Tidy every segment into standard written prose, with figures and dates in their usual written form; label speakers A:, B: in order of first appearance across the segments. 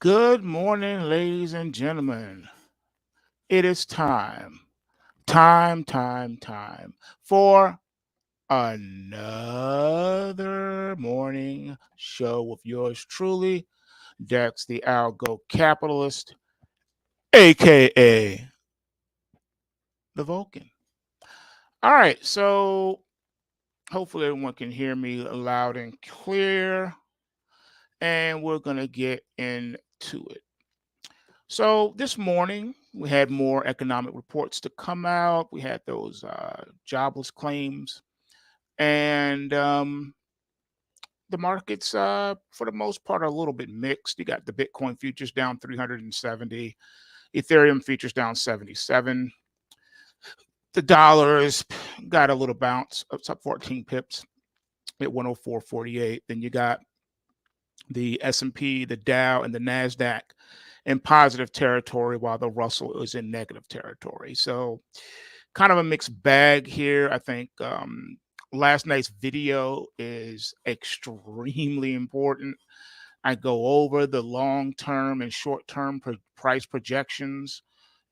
A: Good morning, ladies and gentlemen. It is time for another morning show with yours truly, Dex the Algo Capitalist, aka the Vulcan. All right, so hopefully everyone can hear me loud and clear, and we're going to get into it. So this morning, we had more economic reports to come out. We had those jobless claims, and the markets, for the most part, are a little bit mixed. You got the Bitcoin futures down 370, Ethereum futures down 77. The dollars got a little bounce, up 14 pips at 104.48. Then you got the S&P, the Dow, and the Nasdaq in positive territory, while the Russell is in negative territory. So, kind of a mixed bag here. I think last night's video is extremely important. I go over the long-term and short-term price projections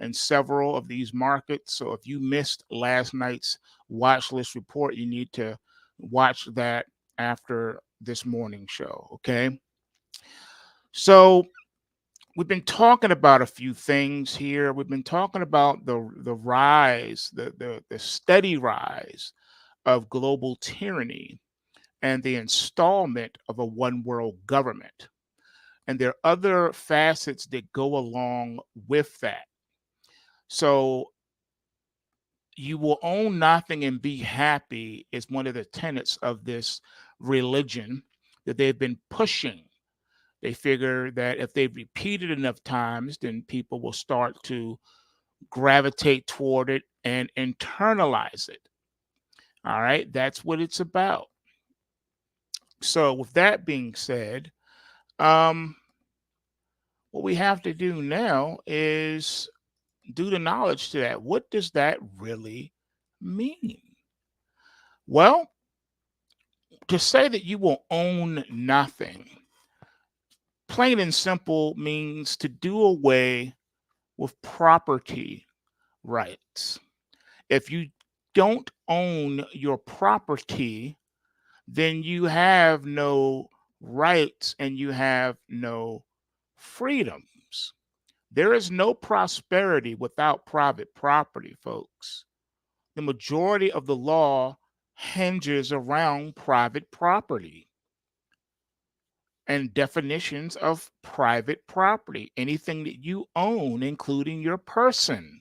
A: in several of these markets. So, if you missed last night's watch list report, you need to watch that after this morning show. Okay. So, we've been talking about a few things here. We've been talking about the rise, the steady rise of global tyranny and the installment of a one world government. And there are other facets that go along with that. So you will own nothing and be happy is one of the tenets of this religion that they've been pushing. They figure that if they repeat it enough times, then people will start to gravitate toward it and internalize it. All right, that's what it's about. So, with that being said, um, what we have to do now is do the knowledge to that. What does that really mean? Well, to say that you will own nothing, plain and simple, means to do away with property rights. If you don't own your property, then you have no rights and you have no freedoms. There is no prosperity without private property, folks. The majority of the law hinges around private property and definitions of private property. Anything that you own, including your person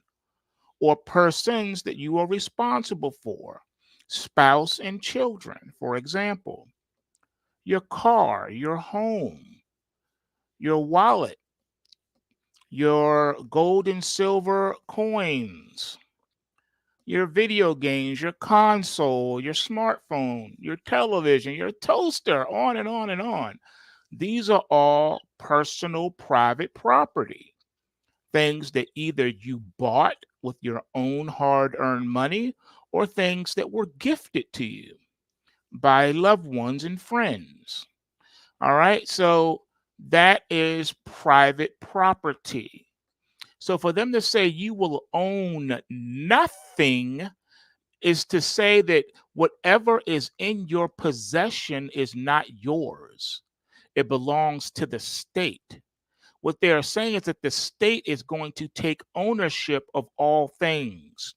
A: or persons that you are responsible for, spouse and children, for example, your car, your home, your wallet, your gold and silver coins, your video games, your console, your smartphone, your television, your toaster, on and on and on. These are all personal private property, things that either you bought with your own hard earned money or things that were gifted to you by loved ones and friends. All right. So that is private property. So for them to say you will own nothing is to say that whatever is in your possession is not yours. It belongs to the state. What they are saying is that the state is going to take ownership of all things.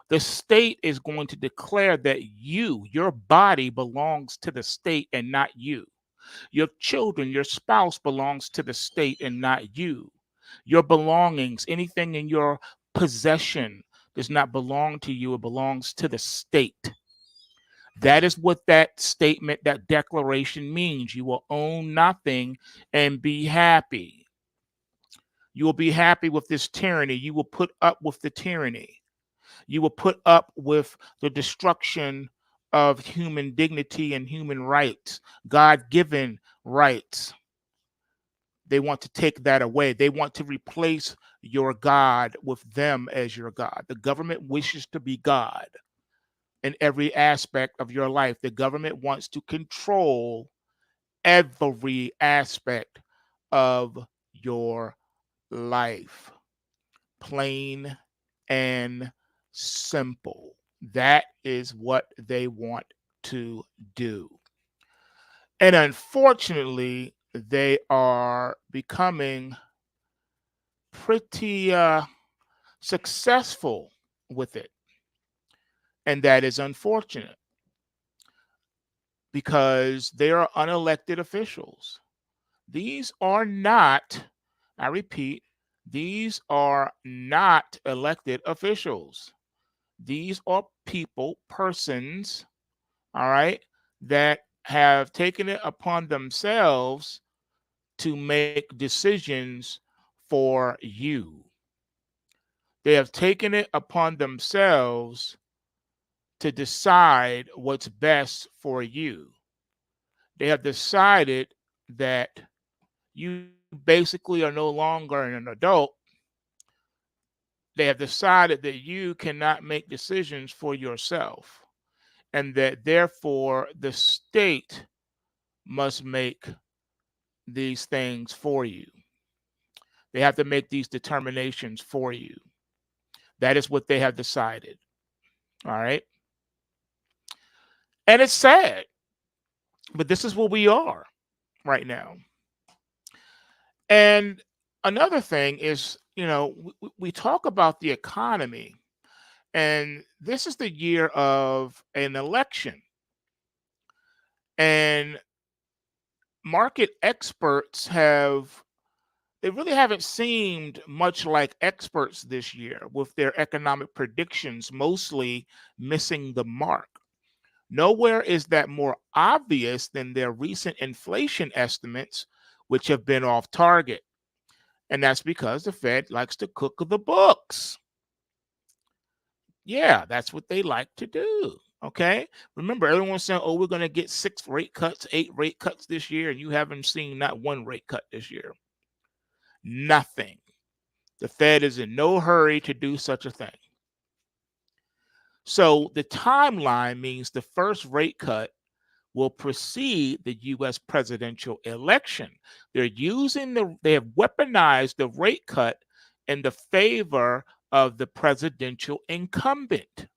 A: The state is going to declare that your body belongs to the state and not you. Your children, your spouse belongs to the state and not you. Your belongings, anything in your possession does not belong to you, it belongs to the state. That is what that statement, that declaration means. You will own nothing and be happy. You will be happy with this tyranny. You will put up with the tyranny. You will put up with the destruction of human dignity and human rights, God given rights. They want to take that away. They want to replace your God with them as your God. The government wishes to be God in every aspect of your life. The government wants to control every aspect of your life. Plain and simple. That is what they want to do. And unfortunately, they are becoming pretty successful with it. And that is unfortunate because they are unelected officials. These are not, I repeat, these are not elected officials. These are people, persons, all right, that have taken it upon themselves to make decisions for you. They have taken it upon themselves to decide what's best for you. They have decided that you basically are no longer an adult. They have decided that you cannot make decisions for yourself, and that therefore the state must make these things for you. They have to make these determinations for you. That is what they have decided. All right. And it's sad, but this is what we are right now. And another thing is, we talk about the economy, and this is the year of an election. And market experts they really haven't seemed much like experts this year with their economic predictions mostly missing the mark. Nowhere is that more obvious than their recent inflation estimates, which have been off target. And that's because the Fed likes to cook the books. Yeah, that's what they like to do. Okay. Remember, everyone's saying, oh, we're going to get 6 rate cuts, 8 rate cuts this year, and you haven't seen not one rate cut this year. Nothing. The Fed is in no hurry to do such a thing. So the timeline means the first rate cut will precede the US presidential election. They have weaponized the rate cut in the favor of the presidential incumbent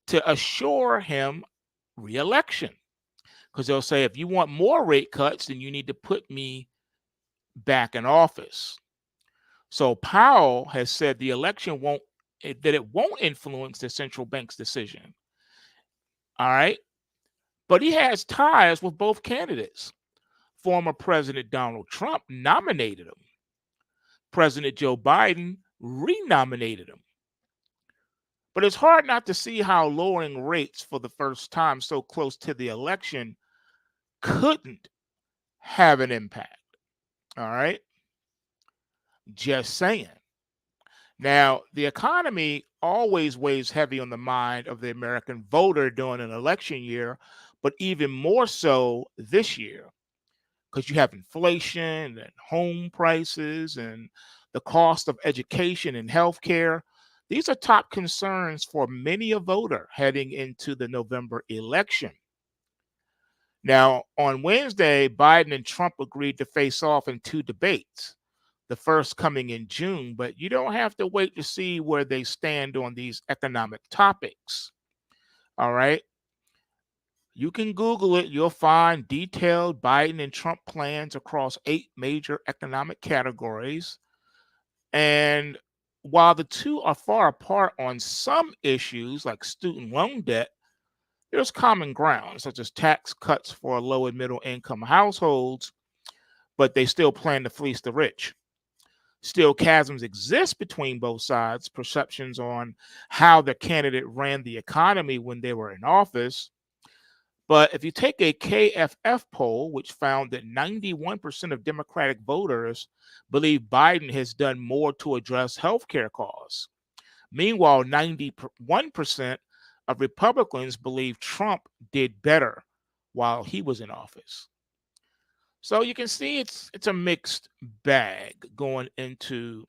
A: to assure him reelection. Because they'll say, if you want more rate cuts, then you need to put me back in office. So Powell has said the election won't influence the central bank's decision. All right. But he has ties with both candidates. Former President Donald Trump nominated him. President Joe Biden renominated him. But it's hard not to see how lowering rates for the first time so close to the election couldn't have an impact. All right. Just saying. Now, the economy always weighs heavy on the mind of the American voter during an election year, but even more so this year because you have inflation and home prices and the cost of education and healthcare. These are top concerns for many a voter heading into the November election. Now, on Wednesday, Biden and Trump agreed to face off in 2 debates, the first coming in June, but you don't have to wait to see where they stand on these economic topics. All right. You can Google it. You'll find detailed Biden and Trump plans across 8 major economic categories. And while the two are far apart on some issues like student loan debt, there's common ground, such as tax cuts for low and middle income households, but they still plan to fleece the rich. Still, chasms exist between both sides, perceptions on how the candidate ran the economy when they were in office. But if you take a KFF poll, which found that 91% of Democratic voters believe Biden has done more to address healthcare costs, meanwhile, 91% of Republicans believe Trump did better while he was in office. So you can see it's a mixed bag going into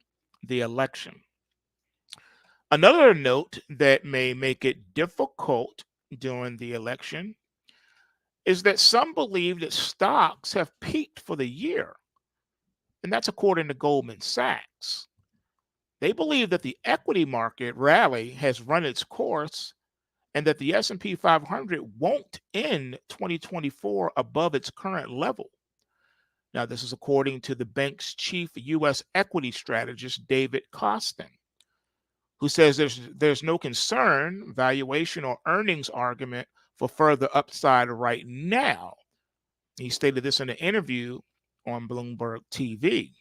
A: the election. Another note that may make it difficult during the election is that some believe that stocks have peaked for the year. And that's according to Goldman Sachs. They believe that the equity market rally has run its course and that the S&P 500 won't end 2024 above its current level. Now, this is according to the bank's chief U.S. equity strategist, David Costin, who says there's no concern, valuation, or earnings argument for further upside right now. He stated this in an interview on Bloomberg TV.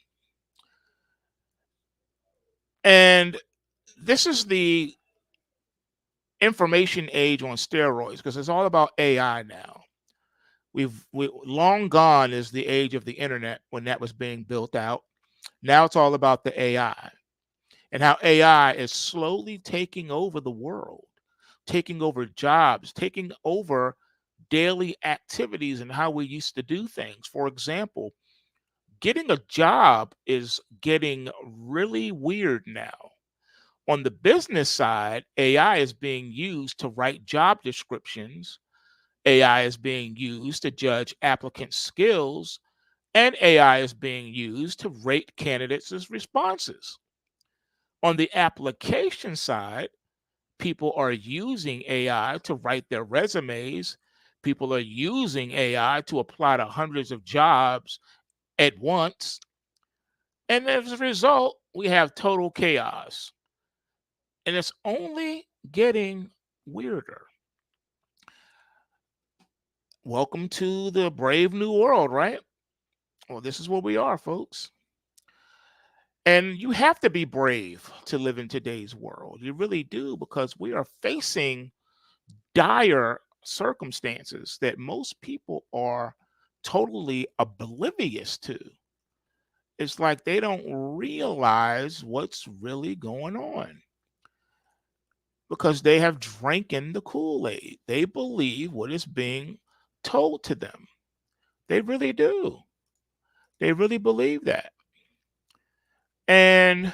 A: And this is the information age on steroids because it's all about AI now. We long gone is the age of the internet when that was being built out. Now it's all about the AI and how AI is slowly taking over the world, taking over jobs, taking over daily activities and how we used to do things. For example, getting a job is getting really weird now. On the business side, AI is being used to write job descriptions. AI is being used to judge applicant skills, and AI is being used to rate candidates' responses. On the application side, people are using AI to write their resumes. People are using AI to apply to hundreds of jobs at once. And as a result, we have total chaos. And it's only getting weirder. Welcome to the brave new world, right? Well, this is where we are, folks. And you have to be brave to live in today's world. You really do, because we are facing dire circumstances that most people are totally oblivious to. It's like they don't realize what's really going on because they have drinking the Kool-Aid. They believe what is being told to them. They really do. They really believe that. And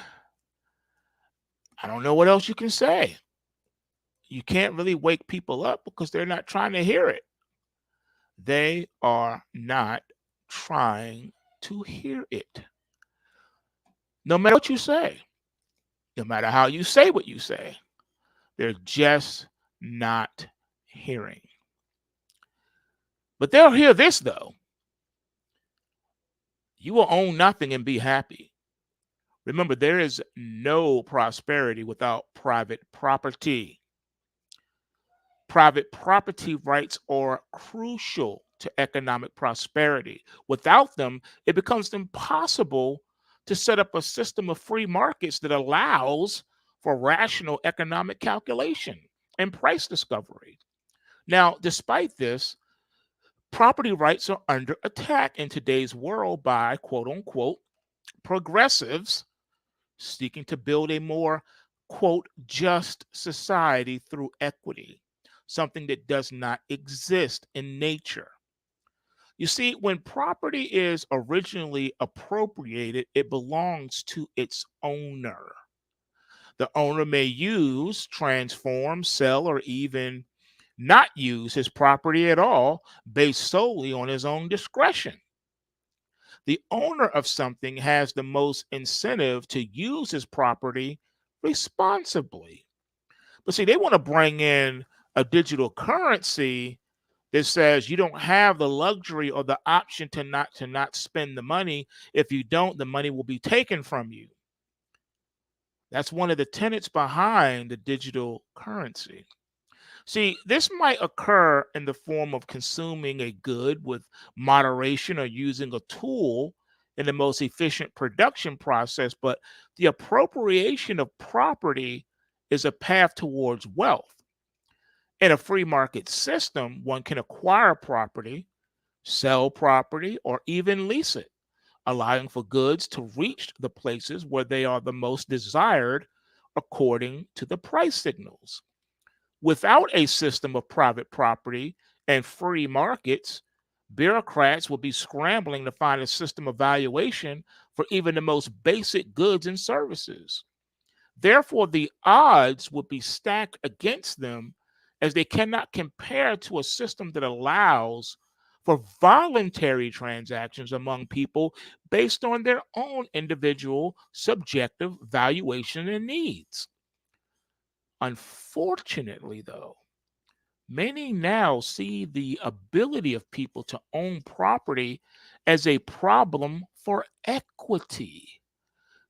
A: I don't know what else you can say. You can't really wake people up because they're not trying to hear it. They are not trying to hear it. No matter what you say, no matter how you say what you say, they're just not hearing. But they'll hear this, though. You will own nothing and be happy. Remember, there is no prosperity without private property. Private property rights are crucial to economic prosperity. Without them, it becomes impossible to set up a system of free markets that allows for rational economic calculation and price discovery. Now, despite this, property rights are under attack in today's world by quote unquote progressives seeking to build a more quote just society through equity, something that does not exist in nature. You see, when property is originally appropriated, it belongs to its owner. The owner may use, transform, sell, or even not use his property at all based solely on his own discretion. The owner of something has the most incentive to use his property responsibly. But see, they want to bring in a digital currency that says you don't have the luxury or the option to not spend the money. If you don't, the money will be taken from you. That's one of the tenets behind the digital currency. See, this might occur in the form of consuming a good with moderation or using a tool in the most efficient production process, but the appropriation of property is a path towards wealth. In a free market system, one can acquire property, sell property, or even lease it, allowing for goods to reach the places where they are the most desired according to the price signals. Without a system of private property and free markets, bureaucrats will be scrambling to find a system of valuation for even the most basic goods and services. Therefore, the odds would be stacked against them as they cannot compare to a system that allows for voluntary transactions among people based on their own individual subjective valuation and needs. Unfortunately, though, many now see the ability of people to own property as a problem for equity.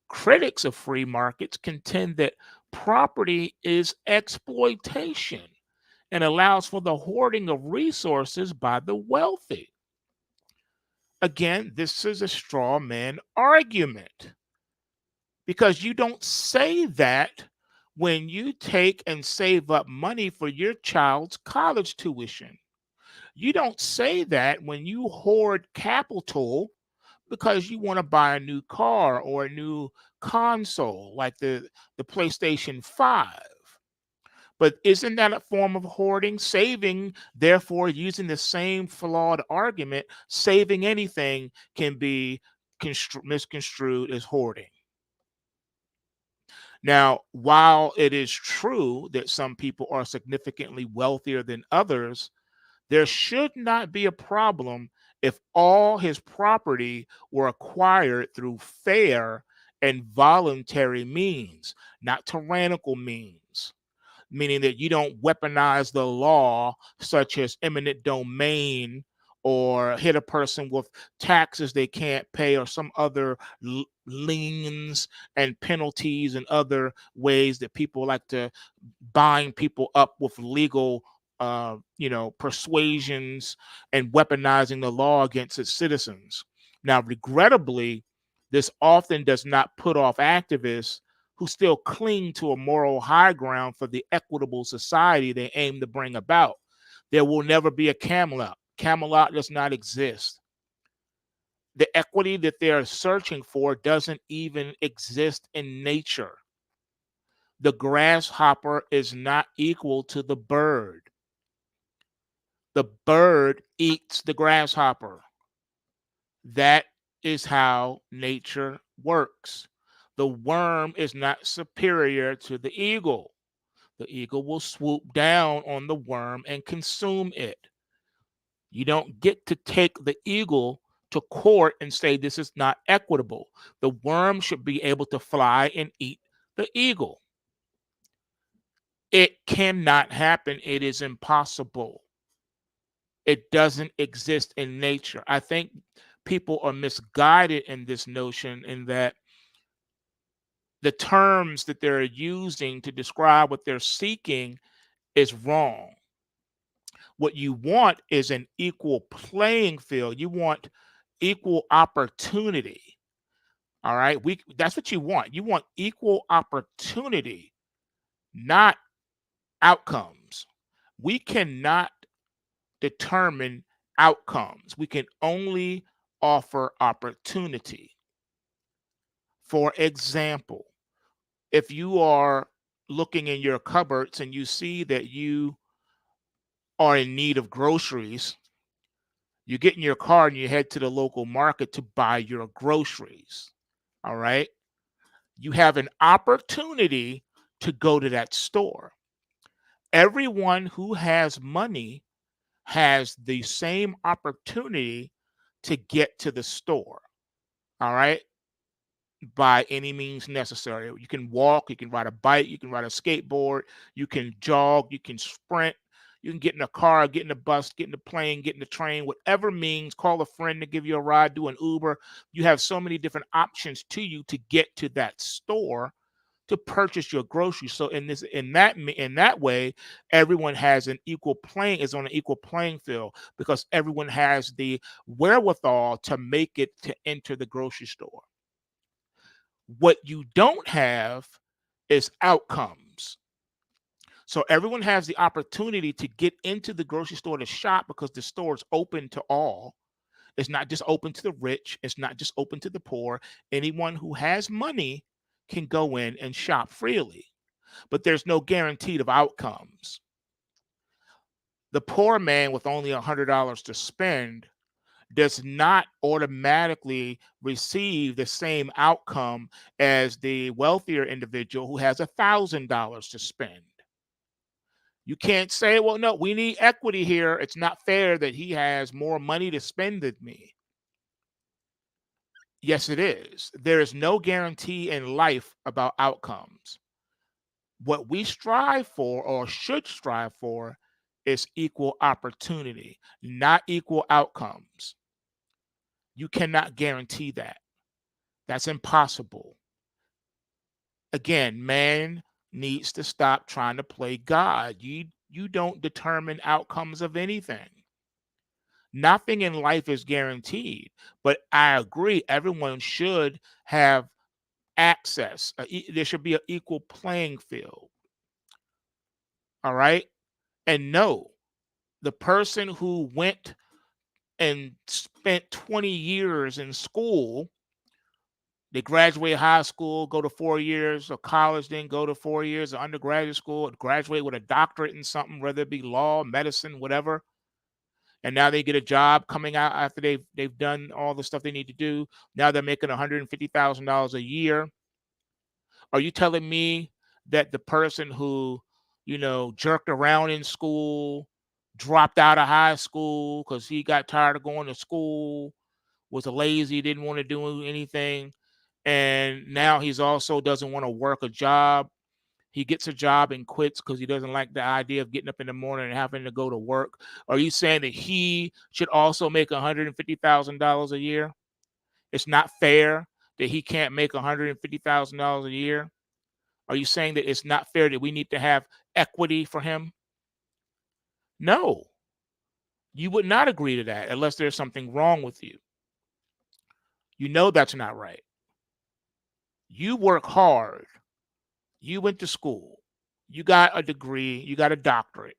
A: Critics of free markets contend that property is exploitation and allows for the hoarding of resources by the wealthy. Again, this is a straw man argument because you don't say that when you take and save up money for your child's college tuition. You don't say that when you hoard capital because you want to buy a new car or a new console like the PlayStation 5. But isn't that a form of hoarding? Saving, therefore, using the same flawed argument, saving anything can be misconstrued as hoarding. Now, while it is true that some people are significantly wealthier than others, there should not be a problem if all his property were acquired through fair and voluntary means, not tyrannical means, meaning that you don't weaponize the law, such as eminent domain, or hit a person with taxes they can't pay, or some other liens and penalties and other ways that people like to bind people up with legal persuasions and weaponizing the law against its citizens. Now, regrettably, this often does not put off activists who still cling to a moral high ground for the equitable society they aim to bring about. There will never be a Camelot. Camelot does not exist. The equity that they're searching for doesn't even exist in nature. The grasshopper is not equal to the bird. The bird eats the grasshopper. That is how nature works. The worm is not superior to the eagle. The eagle will swoop down on the worm and consume it. You don't get to take the eagle to court and say this is not equitable. The worm should be able to fly and eat the eagle. It cannot happen. It is impossible. It doesn't exist in nature. I think people are misguided in this notion, in that the terms that they're using to describe what they're seeking is wrong. What you want is an equal playing field. You want equal opportunity. All right. That's what you want. You want equal opportunity, not outcomes. We cannot determine outcomes. We can only offer opportunity. For example, if you are looking in your cupboards and you see that you are in need of groceries, you get in your car and you head to the local market to buy your groceries. All right. You have an opportunity to go to that store. Everyone who has money has the same opportunity to get to the store. All right. By any means necessary. You can walk, you can ride a bike, you can ride a skateboard, you can jog, you can sprint, you can get in a car, get in a bus, get in a plane, get in a train, whatever means, call a friend to give you a ride, do an Uber. You have so many different options to you to get to that store to purchase your groceries. So in that way, everyone has an equal playing is on an equal playing field, because everyone has the wherewithal to make it to enter the grocery store. What you don't have is outcomes. So everyone has the opportunity to get into the grocery store to shop, because the store is open to all. It's not just open to the rich. It's not just open to the poor. Anyone who has money can go in and shop freely, but there's no guarantee of outcomes. The poor man with only $100 to spend does not automatically receive the same outcome as the wealthier individual who has $1,000 to spend. You can't say, well, no, we need equity here. It's not fair that he has more money to spend than me. Yes, it is. There is no guarantee in life about outcomes. What we strive for or should strive for is equal opportunity, not equal outcomes. You cannot guarantee that. That's impossible. Again, man needs to stop trying to play God. You don't determine outcomes of anything. Nothing in life is guaranteed, but I agree everyone should have access. There should be an equal playing field. All right? And no, the person who went and spent 20 years in school, they graduate high school, go to 4 years of college, then go to 4 years of undergraduate school, graduate with a doctorate in something, whether it be law, medicine, whatever. And now they get a job coming out after they've done all the stuff they need to do. Now they're making $150,000 a year. Are you telling me that the person who, jerked around in school, dropped out of high school because he got tired of going to school, was a lazy, didn't want to do anything, and now he's also doesn't want to work a job. He gets a job and quits because he doesn't like the idea of getting up in the morning and having to go to work. Are you saying that he should also make $150,000 a year? It's not fair that he can't make $150,000 a year. Are you saying that it's not fair that we need to have equity for him? No, you would not agree to that unless there's something wrong with you. You know that's not right. You work hard. You went to school. You got a degree. You got a doctorate.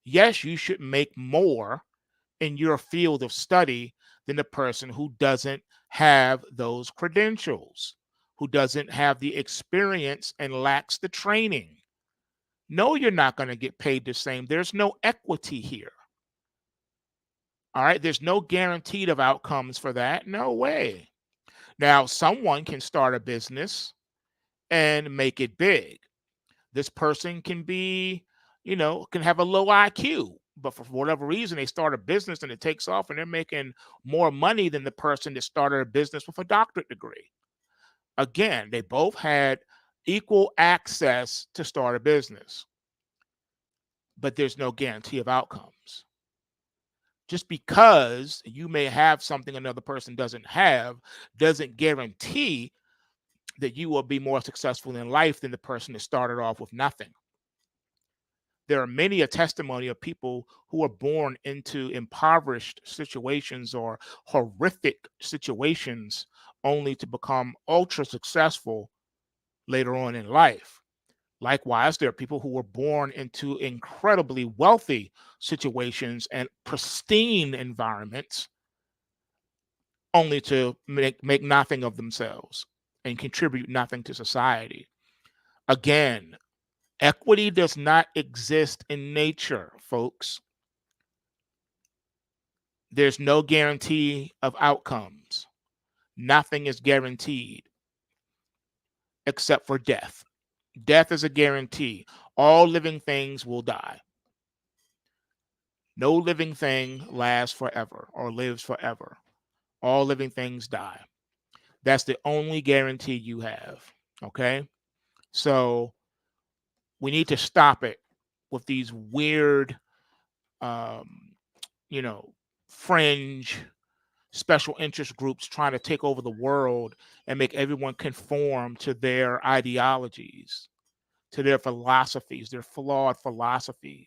A: Yes, you should make more in your field of study than the person who doesn't have those credentials, who doesn't have the experience and lacks the training. No, you're not going to get paid the same. There's no equity here. All right. There's no guaranteed of outcomes for that. No way. Now, someone can start a business and make it big. This person can be, can have a low IQ, but for whatever reason, they start a business and it takes off and they're making more money than the person that started a business with a doctorate degree. Again, they both had equal access to start a business, but there's no guarantee of outcomes. Just because you may have something another person doesn't have doesn't guarantee that you will be more successful in life than the person that started off with nothing. There are many a testimony of people who are born into impoverished situations or horrific situations only to become ultra successful later on in life. Likewise, there are people who were born into incredibly wealthy situations and pristine environments only to make nothing of themselves and contribute nothing to society. Again, equity does not exist in nature, folks. There's no guarantee of outcomes. Nothing is guaranteed except for death. Death is a guarantee. All living things will die. No living thing lasts forever or lives forever. All living things die. That's the only guarantee you have. Okay? So we need to stop it with these weird, um, you know, fringe special interest groups trying to take over the world and make everyone conform to their ideologies, to their philosophies, their flawed philosophies.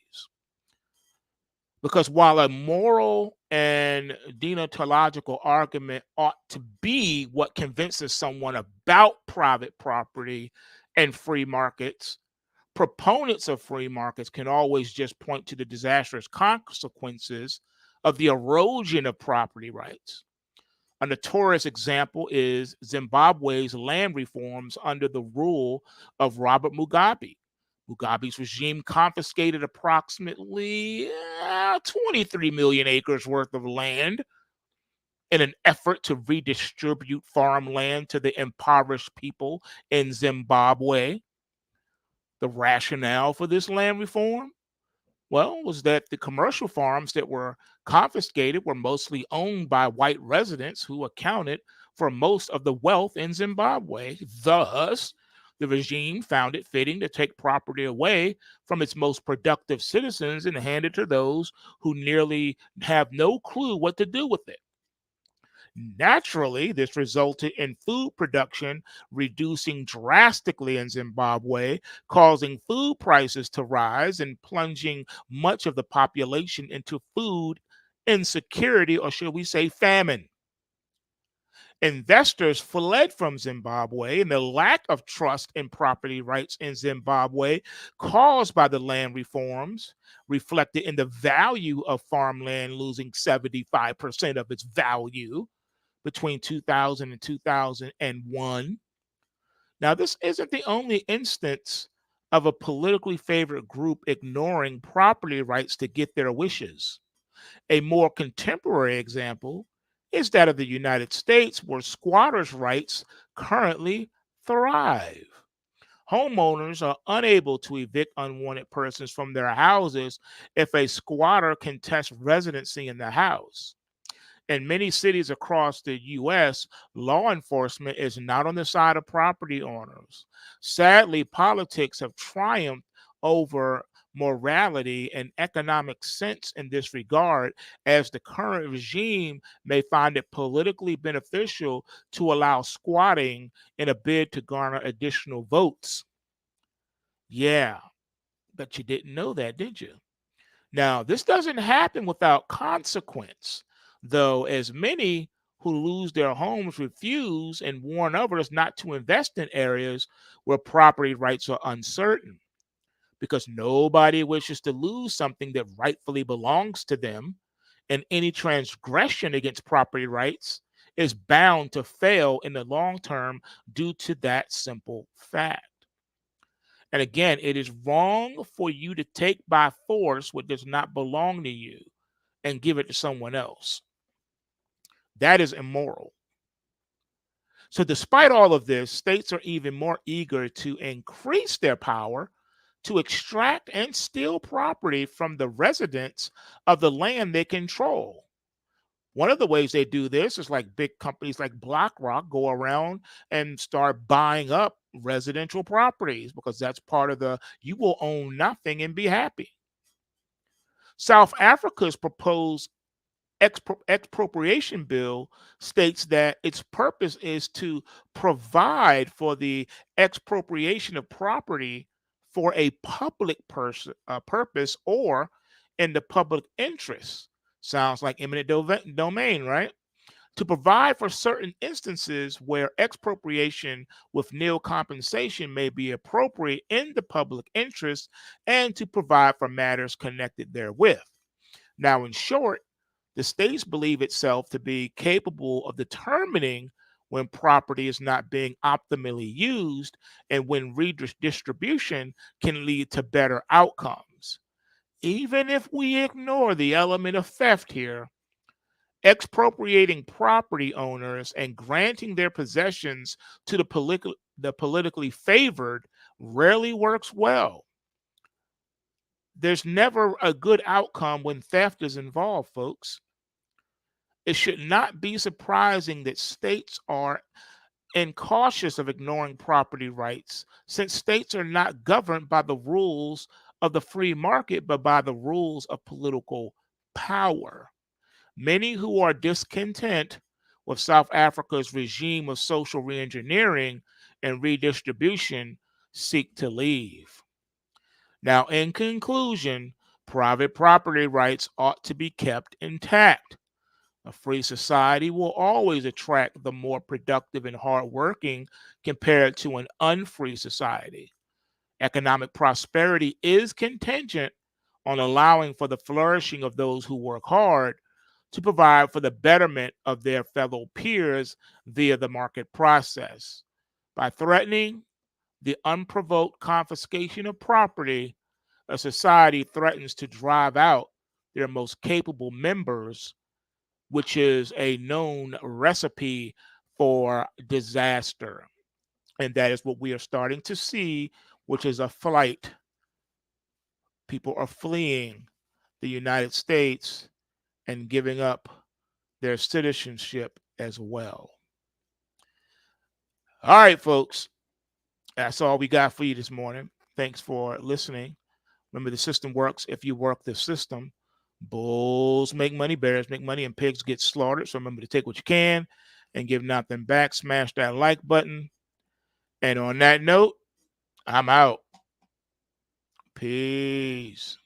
A: Because while a moral and deontological argument ought to be what convinces someone about private property and free markets, proponents of free markets can always just point to the disastrous consequences of the erosion of property rights. A notorious example is Zimbabwe's land reforms under the rule of Robert Mugabe. Mugabe's regime confiscated approximately 23 million acres worth of land in an effort to redistribute farmland to the impoverished people in Zimbabwe. The rationale for this land reform? Well, was that the commercial farms that were confiscated were mostly owned by white residents who accounted for most of the wealth in Zimbabwe. Thus, the regime found it fitting to take property away from its most productive citizens and hand it to those who nearly have no clue what to do with it. Naturally, this resulted in food production reducing drastically in Zimbabwe, causing food prices to rise and plunging much of the population into food insecurity, or should we say famine. Investors fled from Zimbabwe, and the lack of trust in property rights in Zimbabwe, caused by the land reforms, reflected in the value of farmland losing 75% of its value between 2000 and 2001. Now, this isn't the only instance of a politically favored group ignoring property rights to get their wishes. A more contemporary example is that of the United States, where squatters' rights currently thrive. Homeowners are unable to evict unwanted persons from their houses if a squatter contests residency in the house. In many cities across the US, law enforcement is not on the side of property owners. Sadly, politics have triumphed over morality and economic sense in this regard, as the current regime may find it politically beneficial to allow squatting in a bid to garner additional votes. Yeah, but you didn't know that, did you? Now, this doesn't happen without consequence, though, as many who lose their homes refuse and warn others not to invest in areas where property rights are uncertain, because nobody wishes to lose something that rightfully belongs to them, and any transgression against property rights is bound to fail in the long term due to that simple fact. And again, it is wrong for you to take by force what does not belong to you and give it to someone else. That is immoral. So, despite all of this, states are even more eager to increase their power to extract and steal property from the residents of the land they control. One of the ways they do this is like big companies like BlackRock go around and start buying up residential properties, because that's part of the you will own nothing and be happy. South Africa's proposed expropriation bill states that its purpose is to provide for the expropriation of property for a public purpose or in the public interest. Sounds like eminent domain, right? To provide for certain instances where expropriation with nil compensation may be appropriate in the public interest, and to provide for matters connected therewith. Now, in short, the states believe itself to be capable of determining when property is not being optimally used and when redistribution can lead to better outcomes. Even if we ignore the element of theft here, expropriating property owners and granting their possessions to the politically favored rarely works well. There's never a good outcome when theft is involved, folks. It should not be surprising that states are incautious of ignoring property rights, since states are not governed by the rules of the free market, but by the rules of political power. Many who are discontent with South Africa's regime of social reengineering and redistribution seek to leave. Now, in conclusion, private property rights ought to be kept intact. A free society will always attract the more productive and hardworking compared to an unfree society. Economic prosperity is contingent on allowing for the flourishing of those who work hard to provide for the betterment of their fellow peers via the market process. By threatening the unprovoked confiscation of property, a society threatens to drive out their most capable members, which is a known recipe for disaster. And that is what we are starting to see, which is a flight People are fleeing the United States and giving up their citizenship as well. All right, folks. That's all we got for you this morning. Thanks for listening. Remember, the system works if you work the system. Bulls make money, bears make money, and pigs get slaughtered. So remember to take what you can and give nothing back. Smash that like button. And on that note, I'm out. Peace.